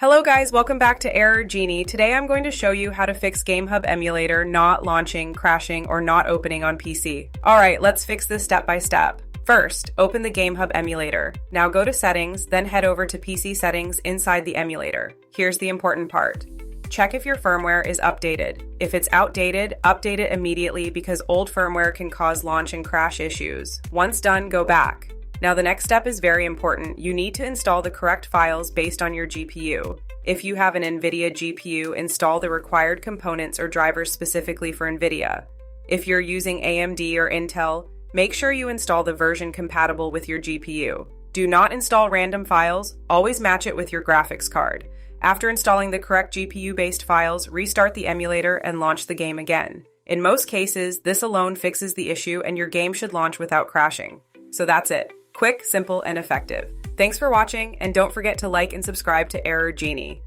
Hello guys, welcome back to Error Genie. Today I'm going to show you how to fix GameHub Emulator not launching, crashing, or not opening on PC. Alright, let's fix this step by step. First, open the GameHub Emulator. Now go to Settings, then head over to PC Settings inside the emulator. Here's the important part. Check if your firmware is updated. If it's outdated, update it immediately because old firmware can cause launch and crash issues. Once done, go back. Now the next step is very important. You need to install the correct files based on your GPU. If you have an NVIDIA GPU, install the required components or drivers specifically for NVIDIA. If you're using AMD or Intel, make sure you install the version compatible with your GPU. Do not install random files, always match it with your graphics card. After installing the correct GPU-based files, restart the emulator and launch the game again. In most cases, this alone fixes the issue and your game should launch without crashing. So that's it. Quick, simple, and effective. Thanks for watching, and don't forget to like and subscribe to Error Genie.